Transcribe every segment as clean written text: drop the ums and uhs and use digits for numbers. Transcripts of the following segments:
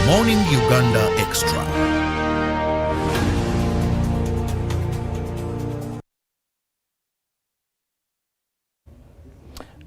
Morning Uganda Extra.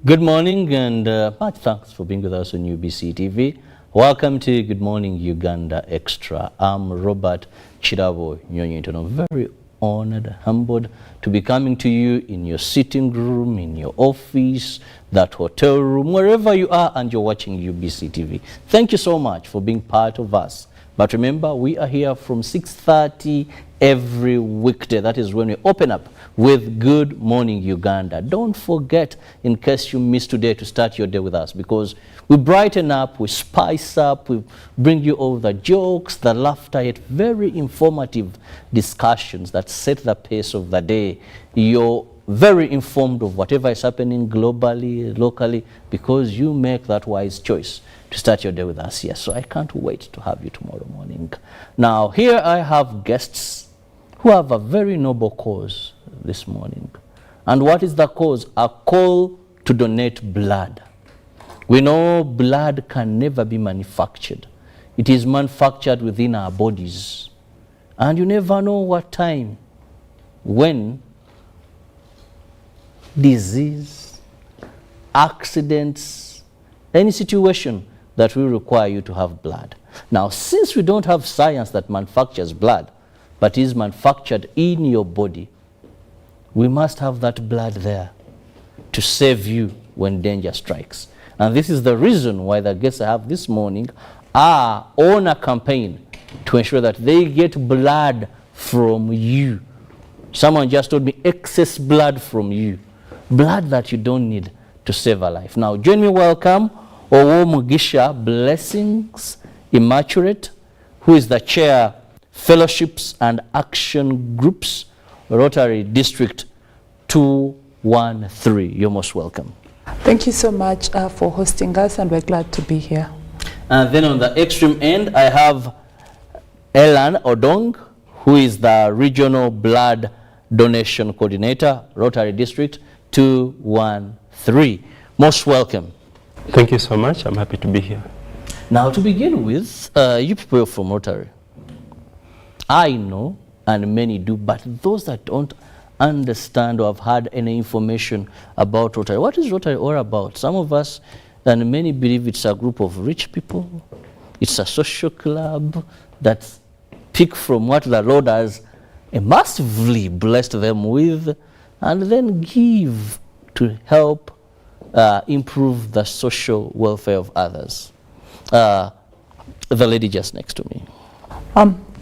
Good morning and much thanks for being with us on UBC TV. Welcome to Good Morning Uganda Extra. I'm Robert Chirabo Nyonyinton. I'm very honored, humbled to be coming to you in your sitting room, in your office, that hotel room, wherever you are and you're watching UBC TV. Thank you so much for being part of us. But remember, we are here from 6:30 every weekday. That is when we open up with Good Morning Uganda. Don't forget, in case you missed today, to start your day with us, because we brighten up, we spice up, we bring you all the jokes, the laughter, yet very informative discussions that set the pace of the day. You're very informed of whatever is happening globally, locally, because you make that wise choice to start your day with us. Yes, so I can't wait to have you tomorrow morning. Now, here I have guests who have a very noble cause this morning. And what is the cause? A call to donate blood. We know blood can never be manufactured. It is manufactured within our bodies. And you never know what time, when disease, accidents, any situation that will require you to have blood. Now, since we don't have science that manufactures blood, but is manufactured in your body, we must have that blood there to save you when danger strikes. And this is the reason why the guests I have this morning are on a campaign to ensure that they get blood from you. Someone just told me excess blood from you. Blood that you don't need to save a life. Now, join me, welcome Owo Mugisha Blessings Immaculate, who is the chair, Fellowships and Action Groups, Rotary District 213. You're most welcome. Thank you so much for hosting us, and we're glad to be here. And then on the extreme end, I have Elan Odong, who is the Regional Blood Donation Coordinator, Rotary District 213. Most welcome. Thank you so much. I'm happy to be here. Now, to begin with, you people are from Rotary. I know, and many do, but those that don't understand or have had any information about Rotary, what is Rotary all about? Some of us and many believe it's a group of rich people. It's a social club that pick from what the Lord has massively blessed them with and then give to help improve the social welfare of others. The lady just next to me.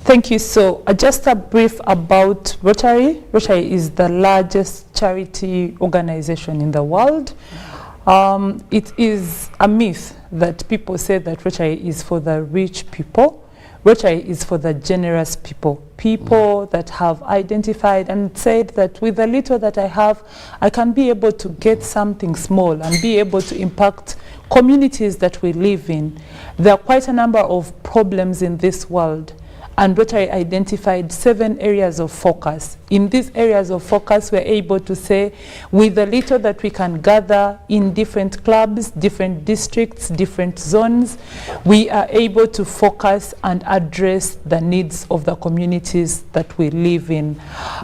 Thank you. So just a brief about Rotary. Rotary is the largest charity organization in the world. It is a myth that people say that Rotary is for the rich people. Rotary is for the generous people, people that have identified and said that with the little that I have, I can be able to get something small and be able to impact communities that we live in. There are quite a number of problems in this world, and Rotary identified 7 areas of focus. In these areas of focus, we're able to say, with the little that we can gather in different clubs, different districts, different zones, we are able to focus and address the needs of the communities that we live in.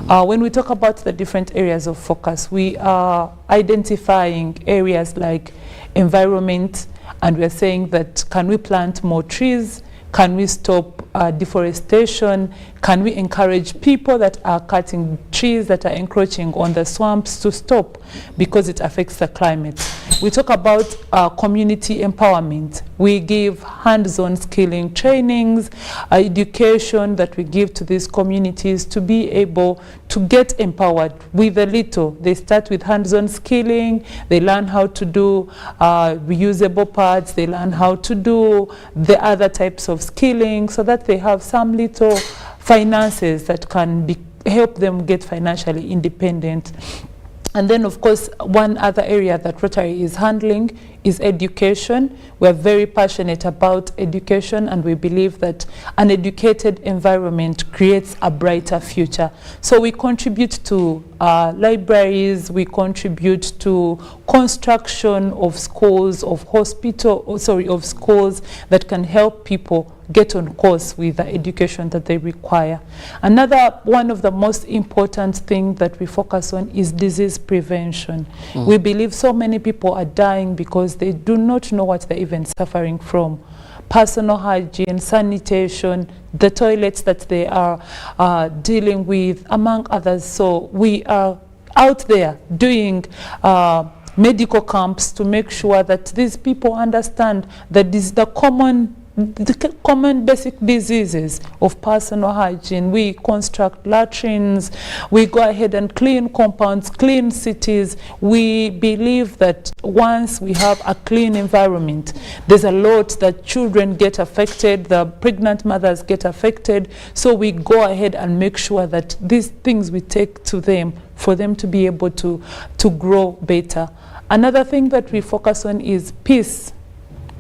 When we talk about the different areas of focus, we are identifying areas like environment, and we're saying that, can we plant more trees? Can we stop deforestation? Can we encourage people that are cutting trees that are encroaching on the swamps to stop, because it affects the climate? We talk about community empowerment. We give hands-on skilling trainings, education that we give to these communities to be able to get empowered with a little. They start with hands-on skilling, they learn how to do reusable parts, they learn how to do the other types of skilling, so that they have some little finances that can help them get financially independent. And then, of course, one other area that Rotary is handling is education. We're very passionate about education, and we believe that an educated environment creates a brighter future. So we contribute to libraries, we contribute to construction of schools, of of schools that can help people get on course with the education that they require. Another one of the most important things that we focus on is disease prevention. We believe so many people are dying because they do not know what they're even suffering from. Personal hygiene, sanitation, the toilets that they are dealing with, among others. So we are out there doing medical camps to make sure that these people understand that this is the common basic diseases of personal hygiene. We construct latrines, we go ahead and clean compounds, clean cities. We believe that once we have a clean environment, there's a lot that children get affected, the pregnant mothers get affected. So we go ahead and make sure that these things we take to them for them to be able to grow better. Another thing that we focus on is peace.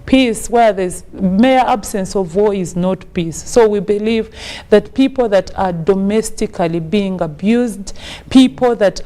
Peace, where there's mere absence of war is not peace. So we believe that people that are domestically being abused, people that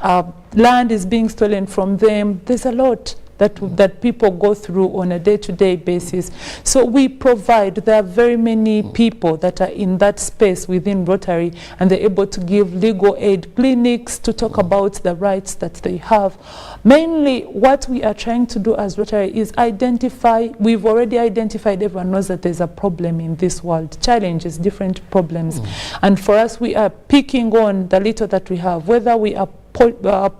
land is being stolen from them, there's a lot that people go through on a day-to-day basis. So we provide, there are very many people that are in that space within Rotary, and they're able to give legal aid clinics to talk about the rights that they have. Mainly what we are trying to do as Rotary is identify, we've already identified, everyone knows that there's a problem in this world, challenges, different problems. And for us, we are picking on the little that we have, whether we are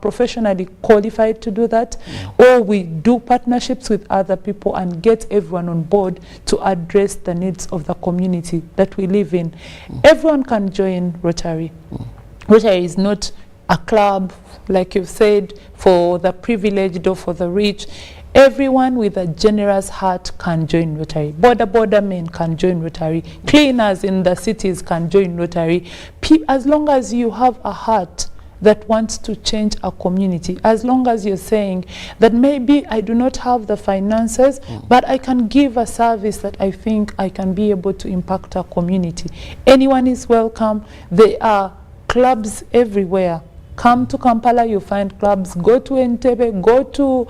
professionally qualified to do that, or we do partnerships with other people and get everyone on board to address the needs of the community that we live in. Everyone can join Rotary. Rotary is not a club, like you've said, for the privileged or for the rich. Everyone with a generous heart can join Rotary. Border men can join Rotary. Cleaners in the cities can join Rotary. As long as you have a heart that wants to change a community, as long as you're saying that maybe I do not have the finances, but I can give a service that I think I can be able to impact our community. Anyone is welcome. There are clubs everywhere. Come to Kampala, you find clubs. Go to Entebbe, go to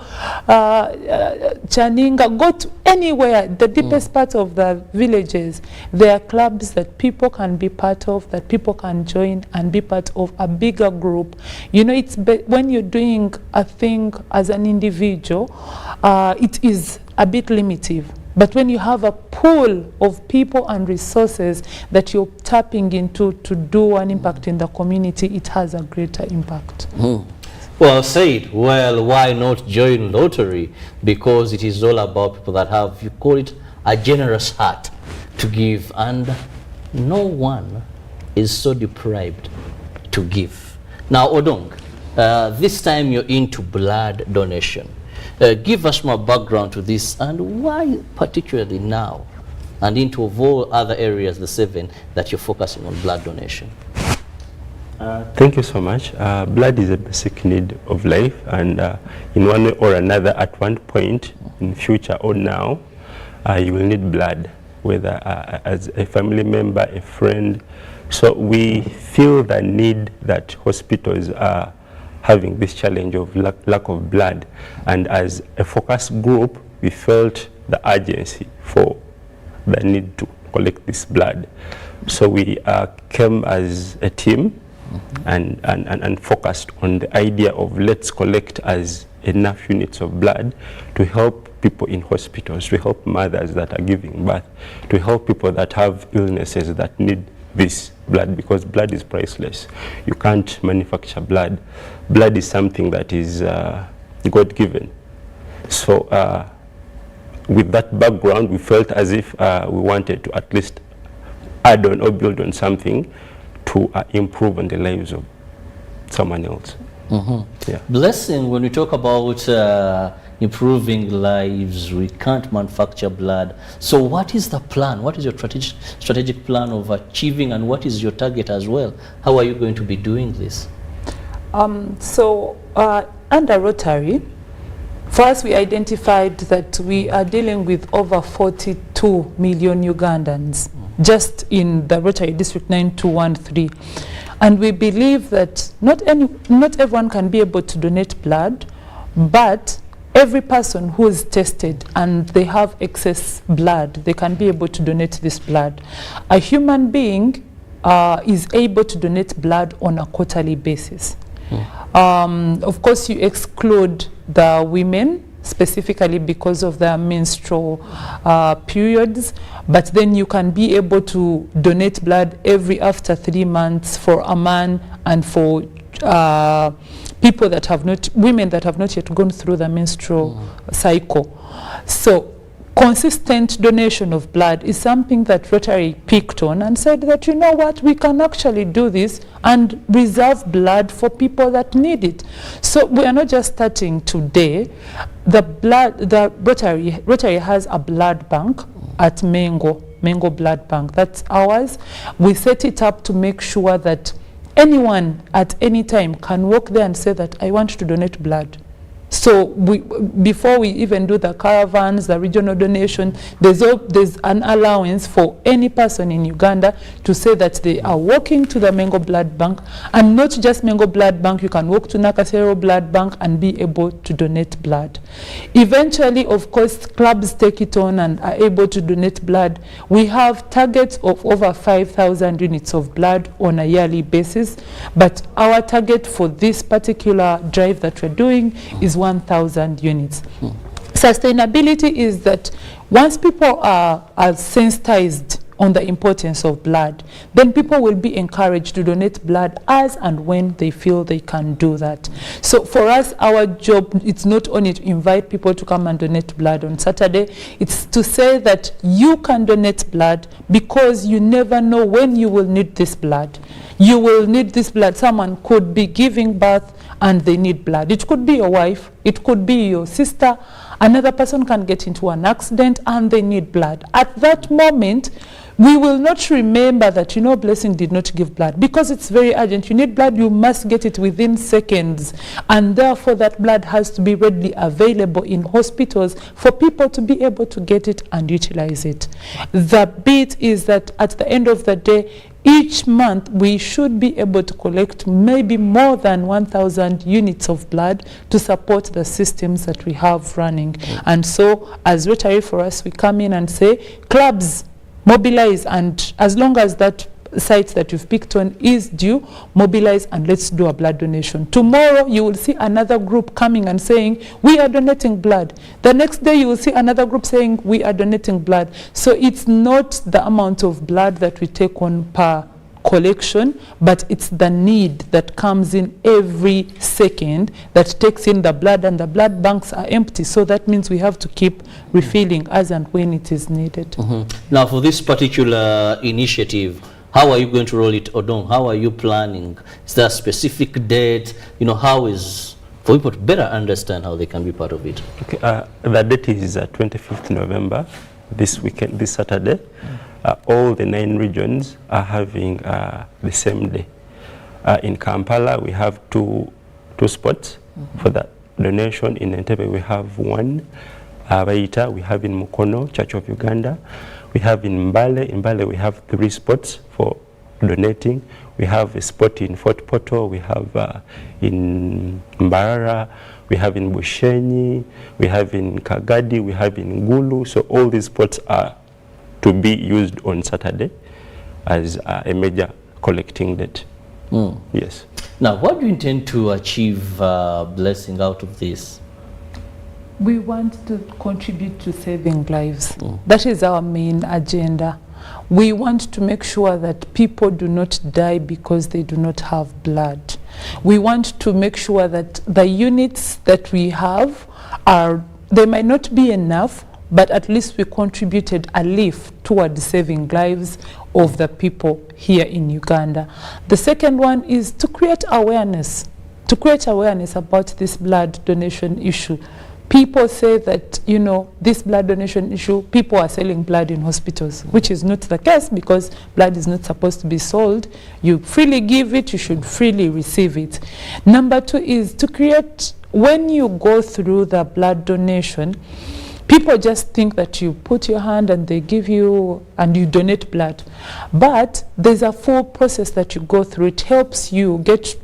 Chaninga, go to anywhere, the deepest part of the villages. There are clubs that people can be part of, that people can join and be part of a bigger group. You know, it's when you're doing a thing as an individual, it is a bit limitive. But when you have a pool of people and resources that you're tapping into to do an impact in the community, it has a greater impact. Well said. Well, why not join Rotary? Because it is all about people that have, you call it, a generous heart to give, and no one is so deprived to give. Now, Odong, this time you're into blood donation. Give us more background to this, and why particularly now, and into of all other areas, the 7, that you're focusing on blood donation. Thank you so much. Blood is a basic need of life, and in one way or another, at one point in future or now, you will need blood, whether as a family member, a friend. So we feel the need that hospitals are having this challenge of lack of blood, and as a focus group, we felt the urgency for the need to collect this blood. So we came as a team and focused on the idea of let's collect as enough units of blood to help people in hospitals, to help mothers that are giving birth, to help people that have illnesses that need this blood, because blood is priceless. You can't manufacture blood. Blood is something that is God-given. So with that background, we felt as if we wanted to at least add on or build on something to improve on the lives of someone else. Yeah. Blessing, when we talk about improving lives, we can't manufacture blood. So what is the plan? What is your strategic plan of achieving, and what is your target as well? How are you going to be doing this? Under Rotary, For us, we identified that we are dealing with over 42 million Ugandans just in the Rotary District 9213. And we believe that not everyone can be able to donate blood, but every person who is tested and they have excess blood, they can be able to donate this blood. A human being is able to donate blood on a quarterly basis. Of course, you exclude the women, specifically because of their menstrual periods, but then you can be able to donate blood every after 3 months for a man and for people that have not, women that have not yet gone through the menstrual cycle. So consistent donation of blood is something that Rotary picked on and said that, you know what, we can actually do this and reserve blood for people that need it. So we are not just starting today. The Rotary has a blood bank at Mengo Blood Bank. That's ours. We set it up to make sure that anyone at any time can walk there and say that I want to donate blood. So before we even do the caravans, the regional donation, there's an allowance for any person in Uganda to say that they are walking to the Mengo Blood Bank, and not just Mengo Blood Bank, you can walk to Nakasero Blood Bank and be able to donate blood. Eventually, of course, clubs take it on and are able to donate blood. We have targets of over 5,000 units of blood on a yearly basis, but our target for this particular drive that we're doing is 1,000 units. Sustainability is that once people are sensitized on the importance of blood, then people will be encouraged to donate blood as and when they feel they can do that. So for us, our job, it's not only to invite people to come and donate blood on Saturday, it's to say that you can donate blood because you never know when you will need this blood. You will need this blood. Someone could be giving birth and they need blood. It could be your wife, it could be your sister. Another person can get into an accident and they need blood. At that moment, we will not remember that, you know, Blessing did not give blood because it's very urgent. You need blood, you must get it within seconds. And therefore, that blood has to be readily available in hospitals for people to be able to get it and utilize it. The bit is that at the end of the day, each month we should be able to collect maybe more than 1,000 units of blood to support the systems that we have running. And so as Rotary, for us, we come in and say, clubs, mobilize, and as long as that site that you've picked on is due, mobilize and let's do a blood donation. Tomorrow you will see another group coming and saying we are donating blood. The next day you will see another group saying we are donating blood. So it's not the amount of blood that we take on per collection, but it's the need that comes in every second that takes in the blood, and the blood banks are empty. So that means we have to keep refilling as and when it is needed. Now for this particular initiative, how are you going to roll it, Odong? How are you planning? Is there a specific date? You know, how is, for people to better understand how they can be part of it? Okay, the date is 25th November, this weekend, this Saturday. All the 9 regions are having the same day. In Kampala, we have two spots for that donation. In Entebbe, we have 1. Baita, we have in Mukono, Church of Uganda. We have in Mbale. In Mbale, we have 3 spots for donating. We have a spot in Fort Porto. We have in Mbarara. We have in Bushenyi. We have in Kagadi. We have in Ngulu. So all these spots are to be used on Saturday as a major collecting date. Yes. Now, what do you intend to achieve, Blessing, out of this? We want to contribute to saving lives. That is our main agenda. We want to make sure that people do not die because they do not have blood. We want to make sure that the units that we have are, they might not be enough, but at least we contributed a leaf toward saving lives of the people here in Uganda. The second one is to create awareness about this blood donation issue. People say that, you know, this blood donation issue, people are selling blood in hospitals, which is not the case because blood is not supposed to be sold. You freely give it, you should freely receive it. Number 2 is to create when you go through the blood donation, people just think that you put your hand and they give you and you donate blood. But there's a full process that you go through. It helps you get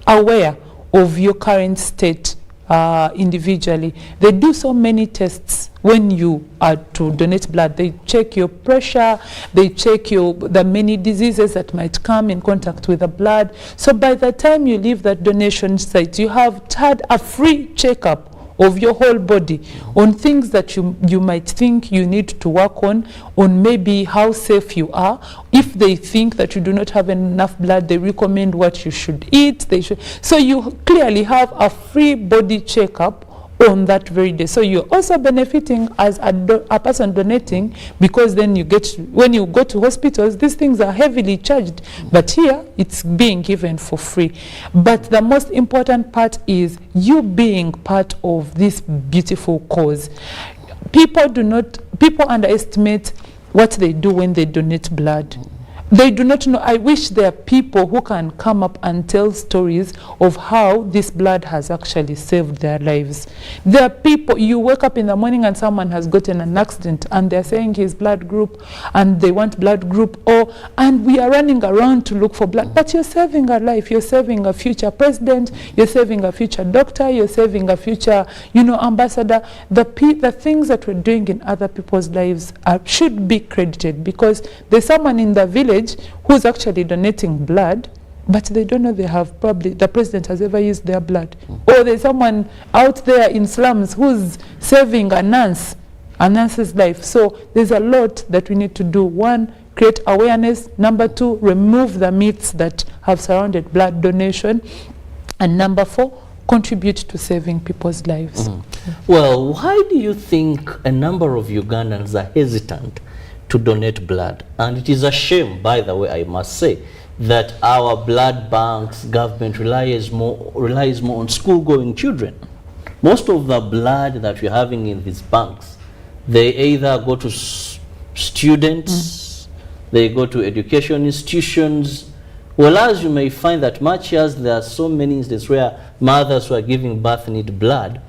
aware of your current state individually. They do so many tests when you are to donate blood. They check your pressure, they check the many diseases that might come in contact with the blood. So by the time you leave that donation site, you have had a free checkup of your whole body on things that you might think you need to work on maybe how safe you are. If they think that you do not have enough blood, they recommend what you should eat. So you clearly have a free body checkup on that very day. So you're also benefiting as a person donating, because then you get, when you go to hospitals, these things are heavily charged, but here it's being given for free. But the most important part is you being part of this beautiful cause. People underestimate what they do when they donate blood. They do not know. I wish there are people who can come up and tell stories of how this blood has actually saved their lives. There are people, you wake up in the morning and someone has gotten an accident and they're saying his blood group and they want blood group O, and we are running around to look for blood. But you're saving a life, you're saving a future president, you're saving a future doctor, you're saving a future, ambassador. The things that we're doing in other people's lives should be credited, because there's someone in the village who's actually donating blood, but they don't know the president has ever used their blood. Or there's someone out there in slums who's saving a nurse's life. So there's a lot that we need to do. One, create awareness. Number two, remove the myths that have surrounded blood donation. And number four, contribute to saving people's lives. Well, why do you think a number of Ugandans are hesitant to donate blood? And it is a shame, by the way, I must say, that our blood banks government relies more on school-going children. Most of the blood that we're having in these banks, they either go to students, they go to education institutions. Well, as you may find that much as there are so many instances where mothers who are giving birth need blood,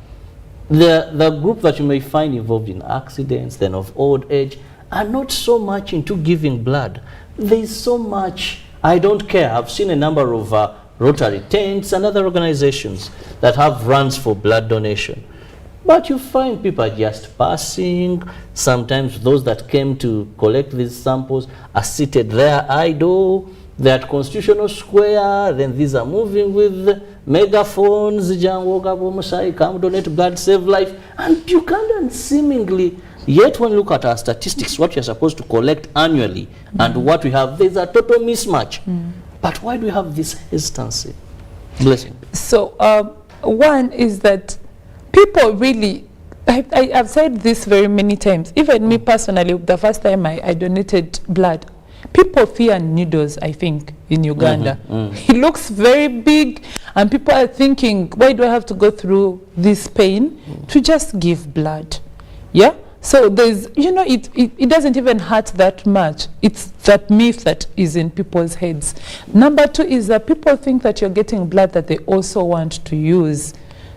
the group that you may find involved in accidents, then of old age, are not so much into giving blood. There is so much, I don't care. I've seen a number of Rotary tents and other organizations that have runs for blood donation. But you find people are just passing. Sometimes those that came to collect these samples are seated there idle. They're at Constitutional Square. Then these are moving with megaphones. Come donate blood, save life. And Ugandans seemingly, yet when you look at our statistics, what you're supposed to collect annually and what we have, there's a total mismatch. But why do we have this hesitancy? Blessing. So one is that people really, I've said this very many times, even me personally, the first time I donated blood, people fear needles, I think, in Uganda. It looks very big, and people are thinking, why do I have to go through this pain to just give blood? Yeah? So there's, it doesn't even hurt that much. It's that myth that is in people's heads. Number two is that people think that you're getting blood that they also want to use.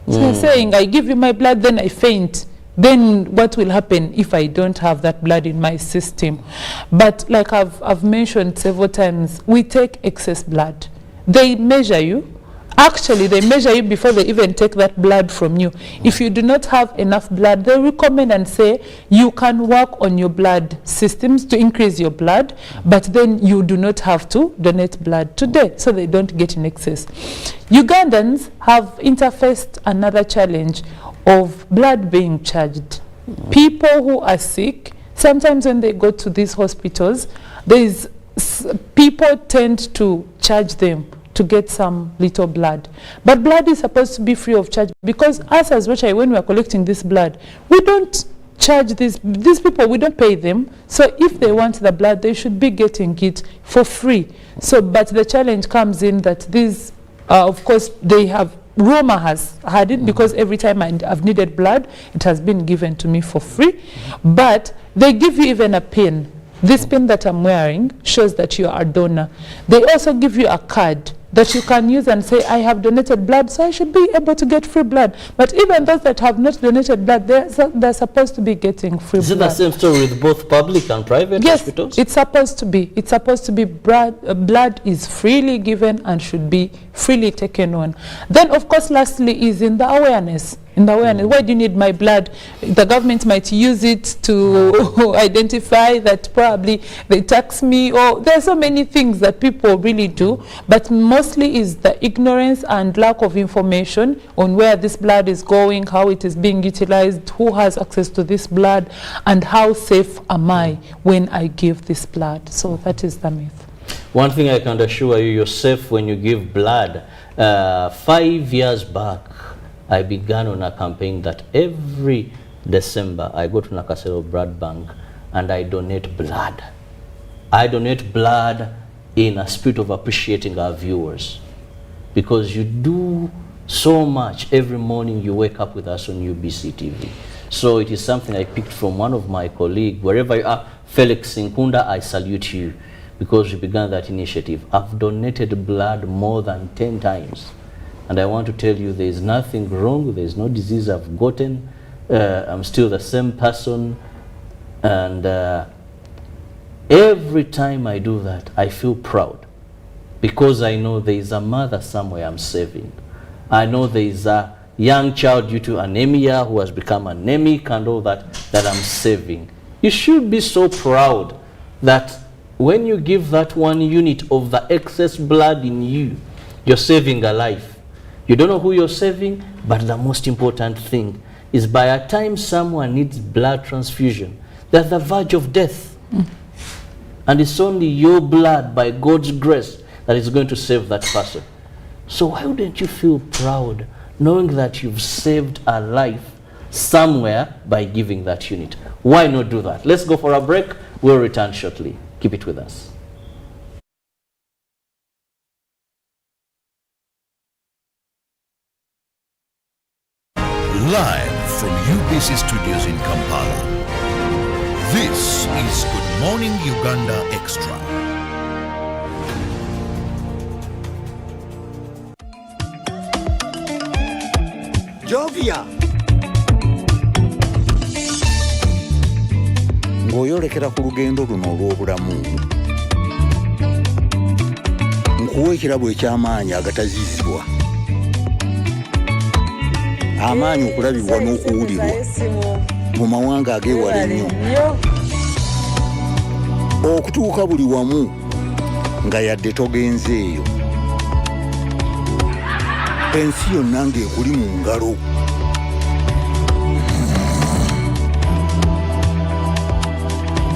So they're saying, I give you my blood, then I faint. Then what will happen if I don't have that blood in my system? But like I've mentioned several times, we take excess blood. They measure you. Actually, they measure you before they even take that blood from you. If you do not have enough blood, they recommend and say you can work on your blood systems to increase your blood, but then you do not have to donate blood today, so they don't get in excess. Ugandans have interfaced another challenge of blood being charged. People who are sick, sometimes when they go to these hospitals, people tend to charge them to get some little blood. But blood is supposed to be free of charge, because us as Rotary, when we are collecting this blood, we don't charge these people, we don't pay them. So if they want the blood, they should be getting it for free. So, but the challenge comes in that these, of course, they have, rumor has had it, because every time I've needed blood, it has been given to me for free. But they give you even a pin. This pin that I'm wearing shows that you are a donor. They also give you a card that you can use and say, I have donated blood, so I should be able to get free blood. But even those that have not donated blood, they're supposed to be getting free blood. Is it the same story with both public and private hospitals? Yes, it's supposed to be. It's supposed to be blood is freely given and should be freely taken on. Then, of course, lastly is in the awareness. Why do you need my blood? The government might use it to identify that probably they tax me, or there are so many things that people really do, but mostly is the ignorance and lack of information on where this blood is going, how it is being utilized, who has access to this blood, and how safe am I when I give this blood. So that is the myth. One thing I can assure you, you're safe when you give blood. 5 years back, I began on a campaign that every December I go to Nakasero Blood Bank and I donate blood. I donate blood in a spirit of appreciating our viewers, because you do so much every morning. You wake up with us on UBC TV. So it is something I picked from one of my colleagues. Wherever you are, Felix Sinkunda, I salute you, because you began that initiative. I've donated blood more than 10 times. And I want to tell you, there is nothing wrong. There is no disease I've gotten. I'm still the same person. And every time I do that, I feel proud, because I know there is a mother somewhere I'm saving. I know there is a young child due to anemia who has become anemic and all that I'm saving. You should be so proud that when you give that 1 unit of the excess blood in you, you're saving a life. You don't know who you're saving, but the most important thing is by a time someone needs blood transfusion, they're at the verge of death. And it's only your blood, by God's grace, that is going to save that person. So why wouldn't you feel proud knowing that you've saved a life somewhere by giving that unit? Why not do that? Let's go for a break. We'll return shortly. Keep it with us. Live from UBC Studios in Kampala, this is Good Morning Uganda Extra. Jovia ng'oyolekera ku lugendo luno olw'obulamu, nkuwa ekirabo eky'amaanyi agatazizibwa, amaanyi okulabibwa n'okuwulirwa mu mawanga ag'ewala ennyo, okutuuka buli wamu nga yadde togenzeeyo, ensi yonna ng'ekuli mu ngalo.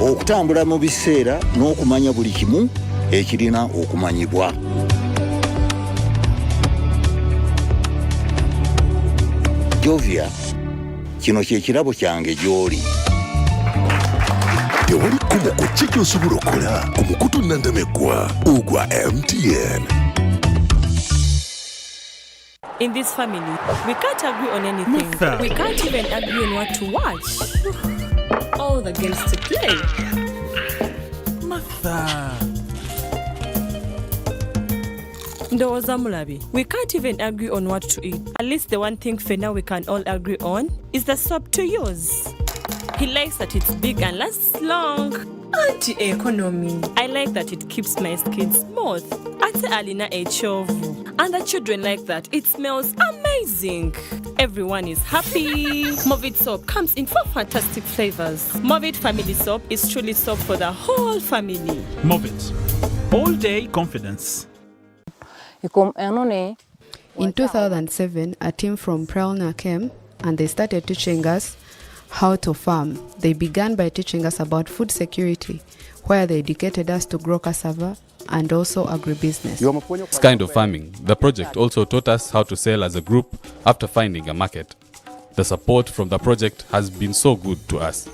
Okutambula mu biseera n'okumanya buli kimu ekirina okumanyibwa. Jovia, kino kye kirabo kyange gy'oli. Tewali kkubo ki ky'osobola okukola ku mukutu nnandameggwa ogwa MTN. In this family, we can't agree on anything. Martha. We can't even agree on what to watch. All the games to play. Martha. Ndoza Mulabi, we can't even agree on what to eat. At least the one thing for now we can all agree on is the soap to use. He likes that it's big and lasts long. Anti-economy. I like that it keeps my skin smooth. Ate alina echovu. And the children like that. It smells amazing. Everyone is happy. Movit soap comes in 4 fantastic flavors. Movit family soap is truly soap for the whole family. Movit. All day confidence. In 2007, a team from Prelna came and they started teaching us how to farm. They began by teaching us about food security, where they educated us to grow cassava and also agribusiness. This kind of farming. The project also taught us how to sell as a group after finding a market. The support from the project has been so good to us.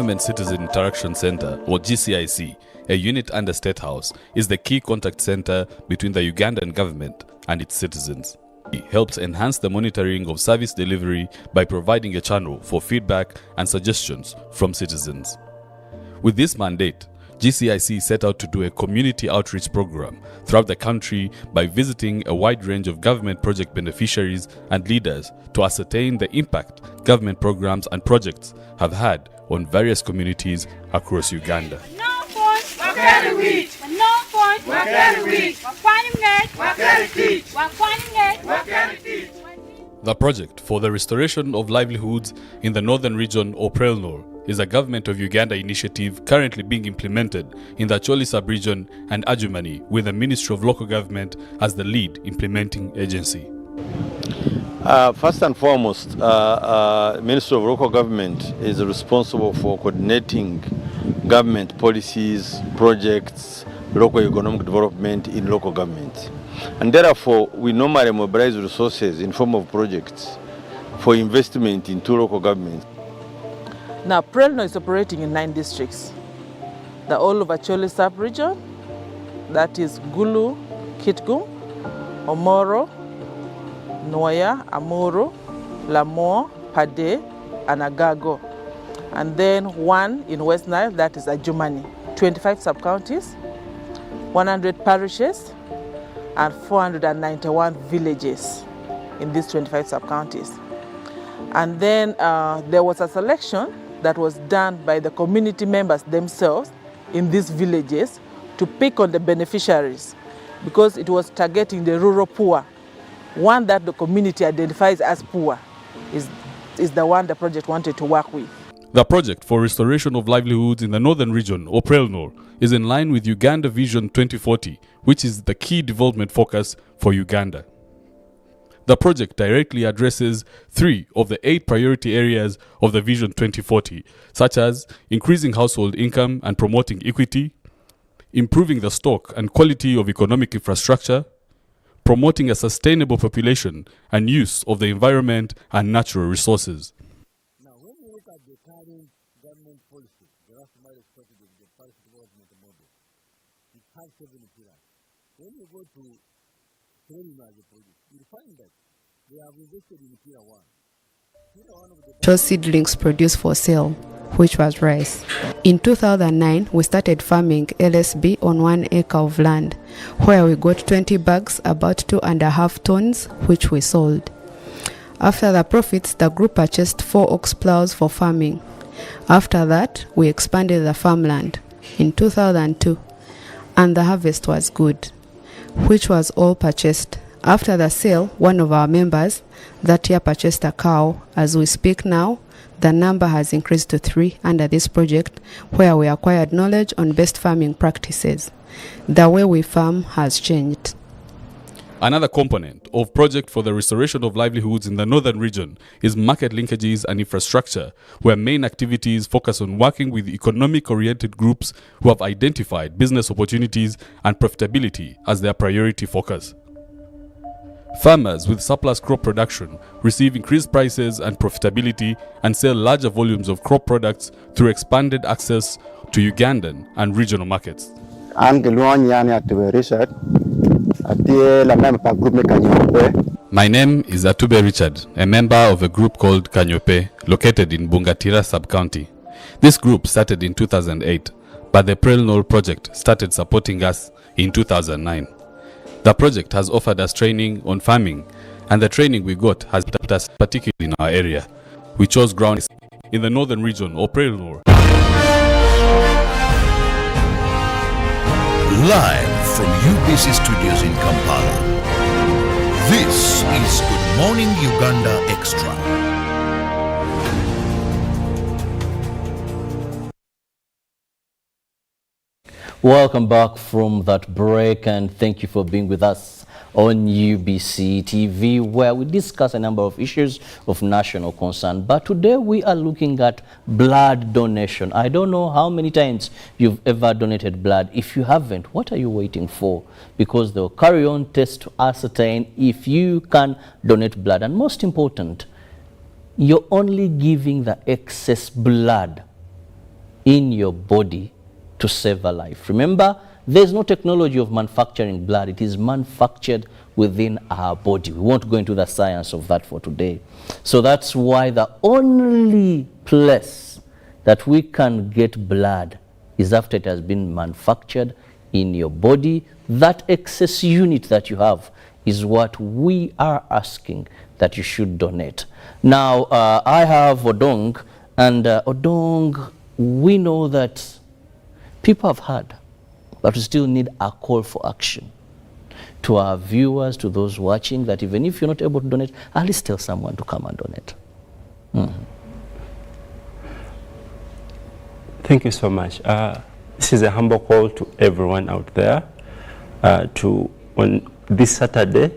Government Citizen Interaction Center, or GCIC, a unit under State House, is the key contact center between the Ugandan government and its citizens. It helps enhance the monitoring of service delivery by providing a channel for feedback and suggestions from citizens. With this mandate, GCIC set out to do a community outreach program throughout the country by visiting a wide range of government project beneficiaries and leaders to ascertain the impact government programs and projects have had on various communities across Uganda. The project for the restoration of livelihoods in the northern region or Prelnor is a Government of Uganda initiative currently being implemented in the Acholi sub-region and Adjumani, with the Ministry of Local Government as the lead implementing agency. First and foremost, Ministry of Local Government is responsible for coordinating government policies, projects, local economic development in local governments. And therefore, we normally mobilize resources in form of projects for investment into local governments. Now, Prelno is operating in 9 districts. The all of Acholi sub-region, that is Gulu, Kitgum, Omoro, Noya, Amuru, Lamore, Pade, and Agago. And then 1 in West Nile, that is Adjumani. 25 sub-counties, 100 parishes, and 491 villages in these 25 sub-counties. And then there was a selection that was done by the community members themselves in these villages to pick on the beneficiaries, because it was targeting the rural poor. One that the community identifies as poor is the one the project wanted to work with. The project for restoration of livelihoods in the northern region, or Prelnor, is in line with Uganda Vision 2040, which is the key development focus for Uganda. The project directly addresses 3 of the 8 priority areas of the Vision 2040, such as increasing household income and promoting equity, improving the stock and quality of economic infrastructure, promoting a sustainable population and use of the environment and natural resources. Now, when you look at the current government policy, the last marriage strategy, the policy development model, it has 7 pillars. When you go to training as a project, you find that they have invested in pillar 1. Show seedlings produced for sale, which was rice. In 2009, we started farming LSB on 1 acre of land, where we got 20 bags, about 2.5 tons, which we sold. After the profits, the group purchased 4 ox plows for farming. After that, we expanded the farmland in 2002, and the harvest was good, which was all purchased. After the sale, one of our members that year purchased a cow. As we speak now, the number has increased to 3 under this project, where we acquired knowledge on best farming practices. The way we farm has changed. Another component of project for the restoration of livelihoods in the northern region is market linkages and infrastructure, where main activities focus on working with economic-oriented groups who have identified business opportunities and profitability as their priority focus. Farmers with surplus crop production receive increased prices and profitability and sell larger volumes of crop products through expanded access to Ugandan and regional markets. My name is Atube Richard, a member of a group called Kanyope, located in Bungatira sub-county. This group started in 2008, but the Prelnor project started supporting us in 2009. The project has offered us training on farming, and the training we got has helped us particularly in our area. We chose ground in the northern region, or Prelnor. Live from UBC Studios in Kampala, this is Good Morning Uganda Extra. Welcome back from that break, and thank you for being with us on UBC TV, where we discuss a number of issues of national concern. But today we are looking at blood donation. I don't know how many times you've ever donated blood. If you haven't, what are you waiting for? Because they'll carry on tests to ascertain if you can donate blood. And most important, you're only giving the excess blood in your body to save a life. Remember, there's no technology of manufacturing blood. It is manufactured within our body. We won't go into the science of that for today. So that's why the only place that we can get blood is after it has been manufactured in your body. That excess unit that you have is what we are asking that you should donate. Now, I have Odong, and Odong, we know that people have heard, but we still need a call for action to our viewers, to those watching, that even if you're not able to donate, at least tell someone to come and donate. Thank you so much. This is a humble call to everyone out there to, on this Saturday,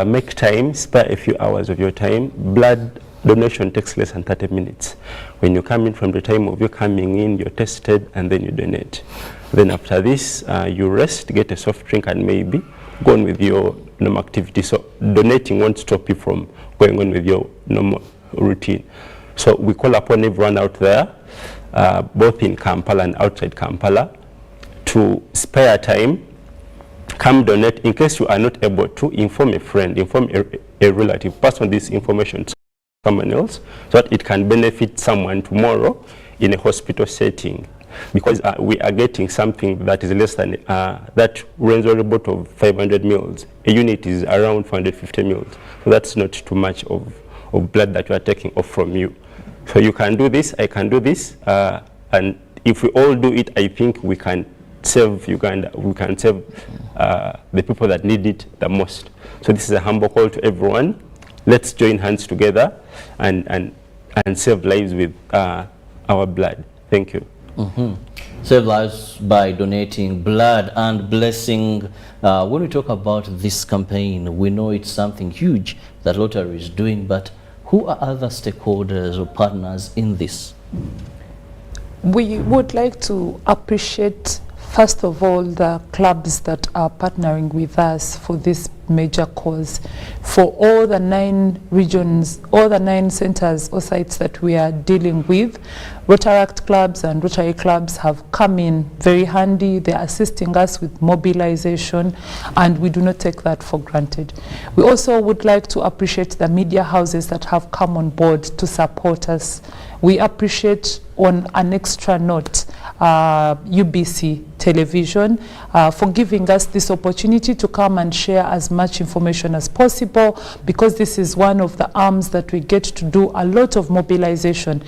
make time, spare a few hours of your time. Blood donation takes less than 30 minutes. When you come in, from the time of you coming in, you're tested, and then you donate. Then after this, you rest, get a soft drink, and maybe go on with your normal activity. So donating won't stop you from going on with your normal routine. So we call upon everyone out there, both in Kampala and outside Kampala, to spare time, come donate. In case you are not able to, inform a friend, inform a relative, pass on this information to someone else so that it can benefit someone tomorrow in a hospital setting. Because we are getting something that is less than, that runs a report of 500 mils. A unit is around 450 mils. So that's not too much of blood that you are taking off from you. So you can do this, I can do this, and if we all do it, I think we can save Uganda, we can save the people that need it the most. So this is a humble call to everyone. Let's join hands together and save lives with our blood. Thank you. Save lives by donating blood and blessing. When we talk about this campaign, we know it's something huge that Rotary is doing, but who are other stakeholders or partners in this? We would like to appreciate, first of all, the clubs that are partnering with us for this major cause. For all the 9 regions, all the 9 centers or sites that we are dealing with, Rotaract clubs and Rotary clubs have come in very handy. They're assisting us with mobilization, and we do not take that for granted. We also would like to appreciate the media houses that have come on board to support us. We appreciate, on an extra note, UBC television for giving us this opportunity to come and share as much information as possible, because this is one of the arms that we get to do a lot of mobilization.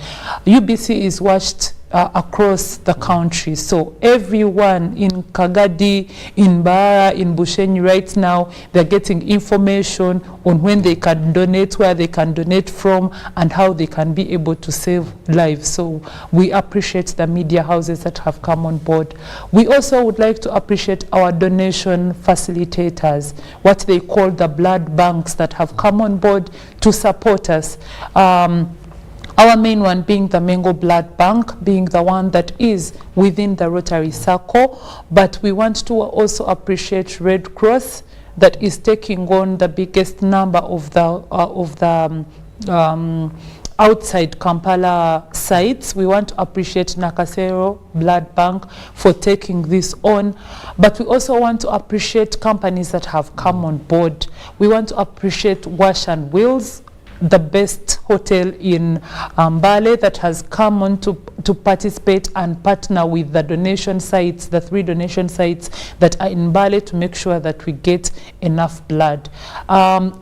UBC is watched across the country, so everyone in Kagadi, in Bara, in Bushenyi right now, they're getting information on when they can donate, where they can donate from, and how they can be able to save lives. So we appreciate the media houses that have come on board. We also would like to appreciate our donation facilitators, what they call the blood banks, that have come on board to support us. Our main one being the Mengo Blood Bank, being the one that is within the Rotary Circle, but we want to also appreciate Red Cross, that is taking on the biggest number of the outside Kampala sites. We want to appreciate Nakasero Blood Bank for taking this on, but we also want to appreciate companies that have come on board. We want to appreciate Wash and Wheels, the best hotel in Mbale, that has come on to participate and partner with the donation sites, the 3 donation sites that are in Mbale, to make sure that we get enough blood.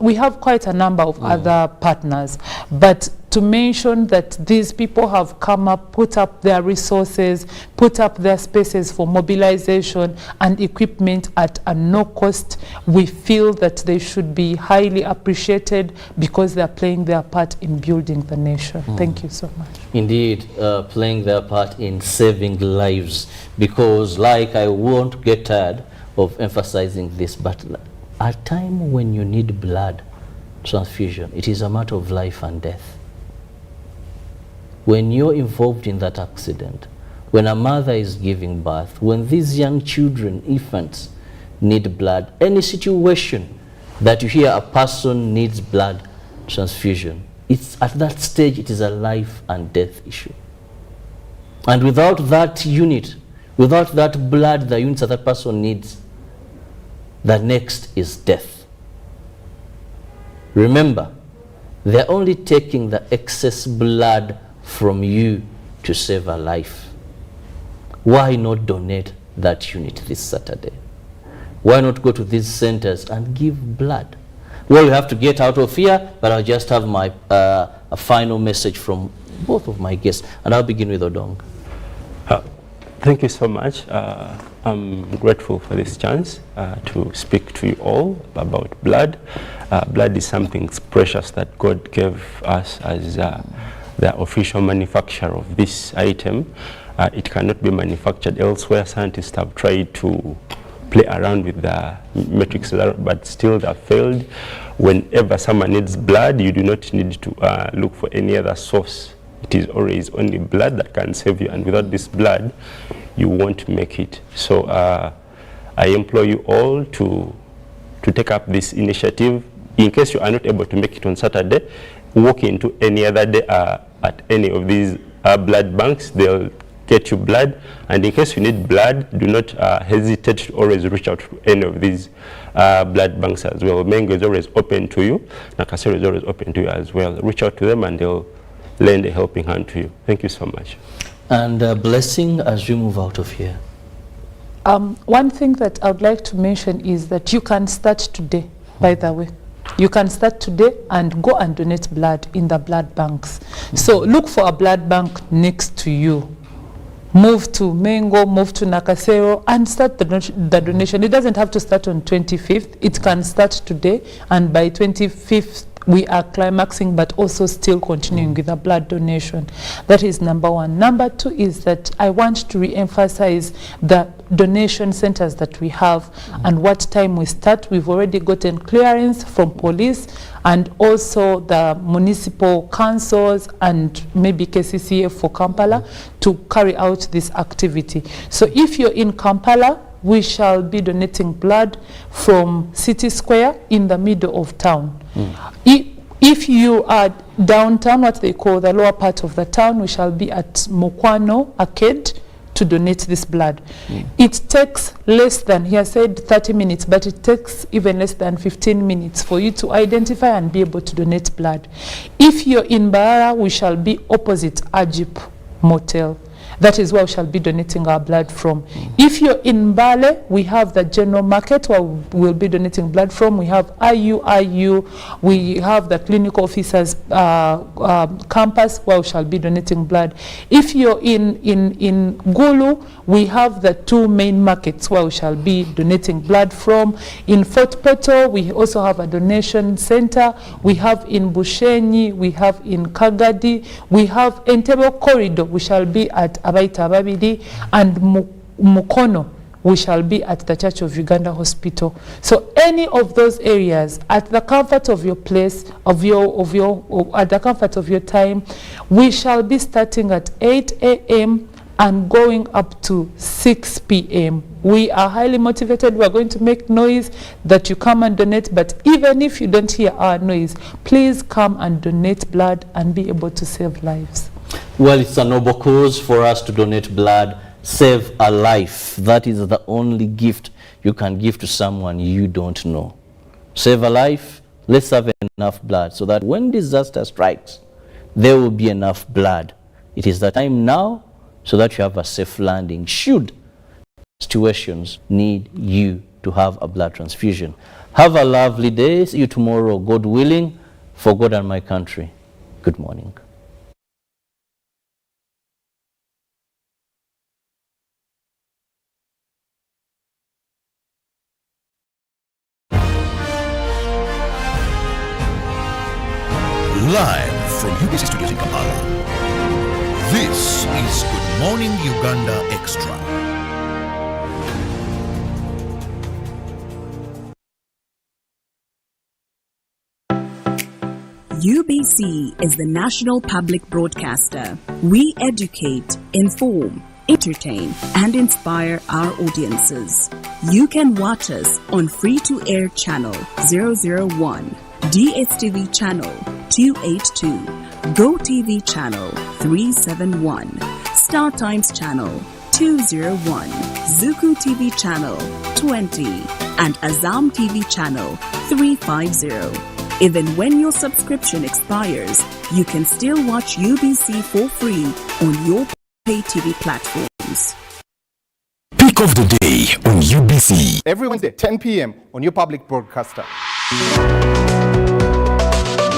We have quite a number of other partners, but to mention that these people have come up, put up their resources, put up their spaces for mobilization and equipment at a no cost, we feel that they should be highly appreciated, because they're playing their part in building the nation. Thank you so much. Indeed, playing their part in saving lives, because, like, I won't get tired of emphasizing this, but at a time when you need blood transfusion, it is a matter of life and death. When you're involved in that accident, when a mother is giving birth, when these young children, infants, need blood, any situation that you hear a person needs blood transfusion, it's at that stage, it is a life and death issue. And without that unit, without that blood, the units that person needs, the next is death. Remember, they're only taking the excess blood from you to save a life. Why not donate that unit this Saturday? Why not go to these centers and give blood? Well, we have to get out of here, but I'll just have my a final message from both of my guests, and I'll begin with Odong. Thank you so much. I'm grateful for this chance to speak to you all about blood. Blood is something precious that God gave us as the official manufacturer of this item. It cannot be manufactured elsewhere. Scientists have tried to play around with the metrics, but still they have failed. Whenever someone needs blood, you do not need to look for any other source. It is always only blood that can save you, and without this blood, you won't make it. So I implore you all to take up this initiative. In case you are not able to make it on Saturday, walk into any other day at any of these blood banks. They'll get you blood, and in case you need blood, do not hesitate to always reach out to any of these blood banks as well. Mengo is always open to you. Nakasero is always open to you as well. Reach out to them and they'll lend a helping hand to you. Thank you so much. And blessing as you move out of here. One thing that I would like to mention is that you can start today, by the way. You can start today and go and donate blood in the blood banks. So look for a blood bank next to you. Move to Mengo, move to Nakasero, and start the donation. It doesn't have to start on 25th. It can start today, and by 25th, we are climaxing, but also still continuing with the blood donation. That is number one. Number two is that I want to re-emphasize the donation centers that we have and what time we start. We've already gotten clearance from police and also the municipal councils and maybe KCCA for Kampala to carry out this activity. So if you're in Kampala, we shall be donating blood from City Square in the middle of town. If you are downtown, what they call the lower part of the town, we shall be at Mokwano Arcade to donate this blood. It takes less than, he has said 30 minutes, but it takes even less than 15 minutes for you to identify and be able to donate blood. If you're in Barara, we shall be opposite Ajip Motel. That is where we shall be donating our blood from. If you're in Mbale, we have the general market where we'll be donating blood from. We have IU, we have the clinical officers campus where we shall be donating blood. If you're in Gulu, we have the two main markets where we shall be donating blood from. In Fort Portal, we also have a donation center. We have in Bushenyi, we have in Kagadi, we have Entebbe Corridor, we shall be at Abaita Babidi, and Mukono, we shall be at the Church of Uganda Hospital. So any of those areas, at the comfort of your place, at the comfort of your time, we shall be starting at 8 a.m. and going up to 6 p.m. We are highly motivated. We are going to make noise that you come and donate, but even if you don't hear our noise, please come and donate blood and be able to save lives. Well, it's a noble cause for us to donate blood, save a life. That is the only gift you can give to someone you don't know. Save a life, let's have enough blood so that when disaster strikes, there will be enough blood. It is the time now so that you have a safe landing should situations need you to have a blood transfusion. Have a lovely day. See you tomorrow, God willing, for God and my country. Good morning. Live from UBC Studios in Kampala, this is Good Morning Uganda Extra. UBC is the national public broadcaster. We educate, inform, entertain, and inspire our audiences. You can watch us on free-to-air channel 001, DSTV channel 282, GoTV channel 371, Star Times Channel 201, Zuku TV Channel 20, and Azam TV Channel 350. Even when your subscription expires, you can still watch UBC for free on your pay TV platforms. Pick of the day on UBC. Every Wednesday, 10 p.m. on your public broadcaster.